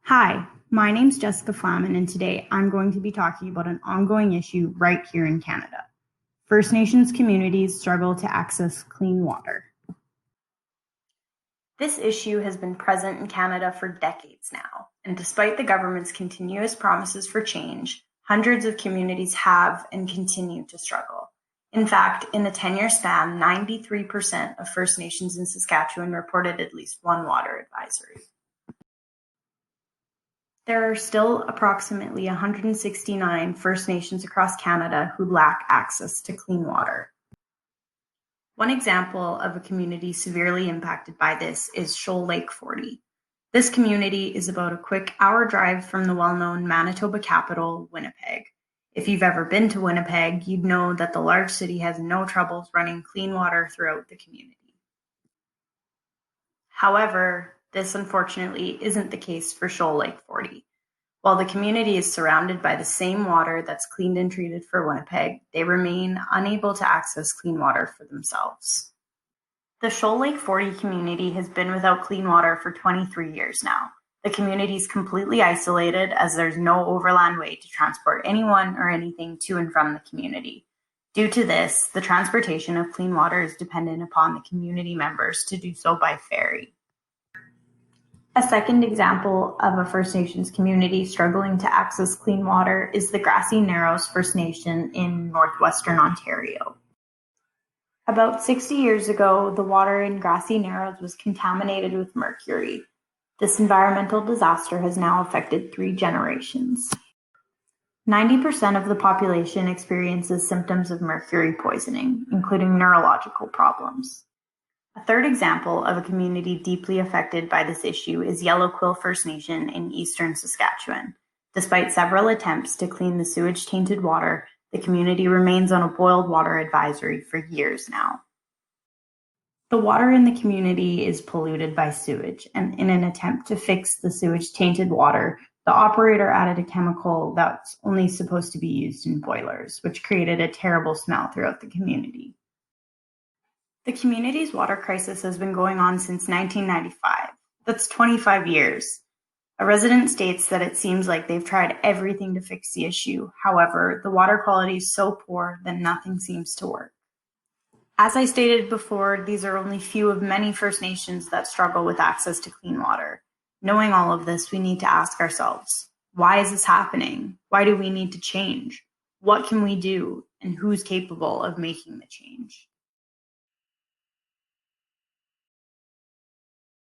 Hi, my name's Jessica Flaman, and today I'm going to be talking about an ongoing issue right here in Canada. First Nations communities struggle to access clean water. This issue has been present in Canada for decades now, and despite the government's continuous promises for change, hundreds of communities have and continue to struggle. In fact, in a 10-year span, 93% of First Nations in Saskatchewan reported at least one water advisory. There are still approximately 169 First Nations across Canada who lack access to clean water. One example of a community severely impacted by this is Shoal Lake 40. This community is about a quick hour drive from the well-known Manitoba capital, Winnipeg. If you've ever been to Winnipeg, you'd know that the large city has no troubles running clean water throughout the community. However, this unfortunately isn't the case for Shoal Lake 40. While the community is surrounded by the same water that's cleaned and treated for Winnipeg, they remain unable to access clean water for themselves. The Shoal Lake 40 community has been without clean water for 23 years now. The community is completely isolated as there's no overland way to transport anyone or anything to and from the community. Due to this, the transportation of clean water is dependent upon the community members to do so by ferry. A second example of a First Nations community struggling to access clean water is the Grassy Narrows First Nation in northwestern Ontario. About 60 years ago, the water in Grassy Narrows was contaminated with mercury. This environmental disaster has now affected 3 generations. 90% of the population experiences symptoms of mercury poisoning, including neurological problems. A third example of a community deeply affected by this issue is Yellow Quill First Nation in eastern Saskatchewan. Despite several attempts to clean the sewage-tainted water, the community remains on a boiled water advisory for years now. The water in the community is polluted by sewage, and in an attempt to fix the sewage-tainted water, the operator added a chemical that's only supposed to be used in boilers, which created a terrible smell throughout the community. The community's water crisis has been going on since 1995. That's 25 years. A resident states that it seems like they've tried everything to fix the issue. However, the water quality is so poor that nothing seems to work. As I stated before, these are only few of many First Nations that struggle with access to clean water. Knowing all of this, we need to ask ourselves, why is this happening? Why do we need to change? What can we do? And who's capable of making the change?